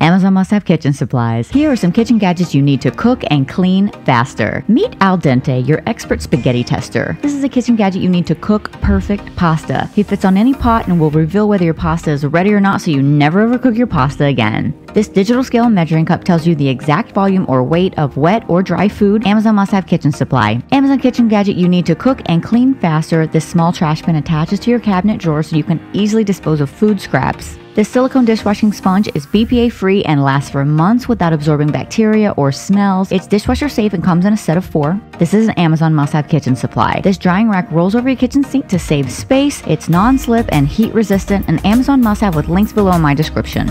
Amazon must-have kitchen supplies. Here are some kitchen gadgets you need to cook and clean faster. Meet Al Dente, your expert spaghetti tester. This is a kitchen gadget you need to cook perfect pasta. He fits on any pot and will reveal whether your pasta is ready or not, so you never overcook your pasta again. This digital scale measuring cup tells you the exact volume or weight of wet or dry food. Amazon must-have kitchen supply. Amazon kitchen gadget you need to cook and clean faster. This small trash bin attaches to your cabinet drawer so you can easily dispose of food scraps. This silicone dishwashing sponge is BPA free and lasts for months without absorbing bacteria or smells. It's dishwasher safe and comes in a set of 4. This is an Amazon must-have kitchen supply. This drying rack rolls over your kitchen sink to save space. It's non-slip and heat resistant. An Amazon must-have with links below in my description.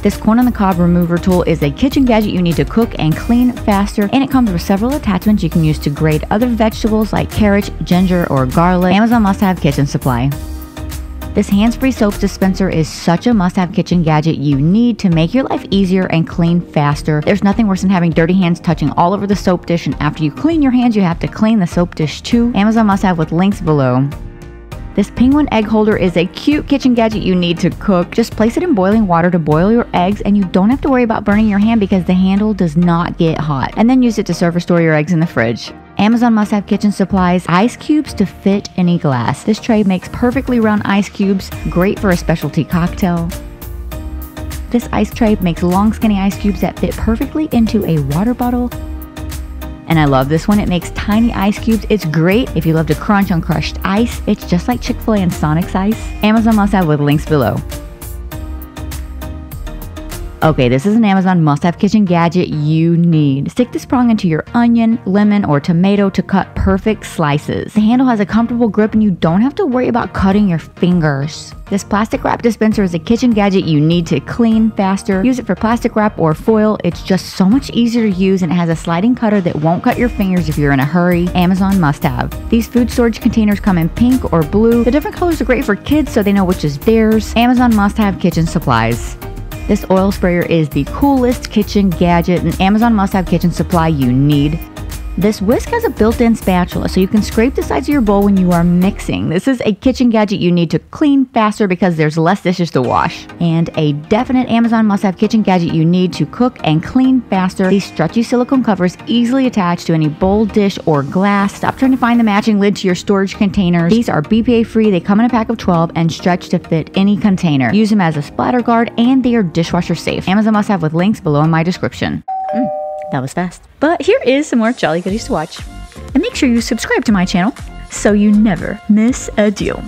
This corn on the cob remover tool is a kitchen gadget you need to cook and clean faster, and it comes with several attachments you can use to grate other vegetables like carrots, ginger, or garlic. Amazon must-have kitchen supply. This hands-free soap dispenser is such a must-have kitchen gadget you need to make your life easier and clean faster. There's nothing worse than having dirty hands touching all over the soap dish, and after you clean your hands, you have to clean the soap dish too. Amazon must-have with links below. This penguin egg holder is a cute kitchen gadget you need to cook. Just place it in boiling water to boil your eggs, and you don't have to worry about burning your hand because the handle does not get hot. And then use it to serve or store your eggs in the fridge. Amazon must-have kitchen supplies. Ice cubes to fit any glass. This tray makes perfectly round ice cubes, great for a specialty cocktail. This ice tray makes long skinny ice cubes that fit perfectly into a water bottle. And I love this one. It makes tiny ice cubes. It's great if you love to crunch on crushed ice. It's just like Chick-fil-A and Sonic's ice. Amazon must-have with links below. Okay, this is an Amazon must-have kitchen gadget you need. Stick this prong into your onion, lemon, or tomato to cut perfect slices. The handle has a comfortable grip and you don't have to worry about cutting your fingers. This plastic wrap dispenser is a kitchen gadget you need to clean faster. Use it for plastic wrap or foil. It's just so much easier to use, and it has a sliding cutter that won't cut your fingers if you're in a hurry. Amazon must-have. These food storage containers come in pink or blue. The different colors are great for kids so they know which is theirs. Amazon must-have kitchen supplies. This oil sprayer is the coolest kitchen gadget, an Amazon must-have kitchen supply you need. This whisk has a built-in spatula so you can scrape the sides of your bowl when you are mixing. This is a kitchen gadget you need to clean faster because there's less dishes to wash. And a definite Amazon must-have kitchen gadget you need to cook and clean faster. These stretchy silicone covers easily attach to any bowl, dish, or glass. Stop trying to find the matching lid to your storage containers. These are BPA free, they come in a pack of 12 and stretch to fit any container. Use them as a splatter guard and they are dishwasher safe. Amazon must-have with links below in my description. That was fast. But here is some more Jolly Goodies to watch. And make sure you subscribe to my channel so you never miss a deal.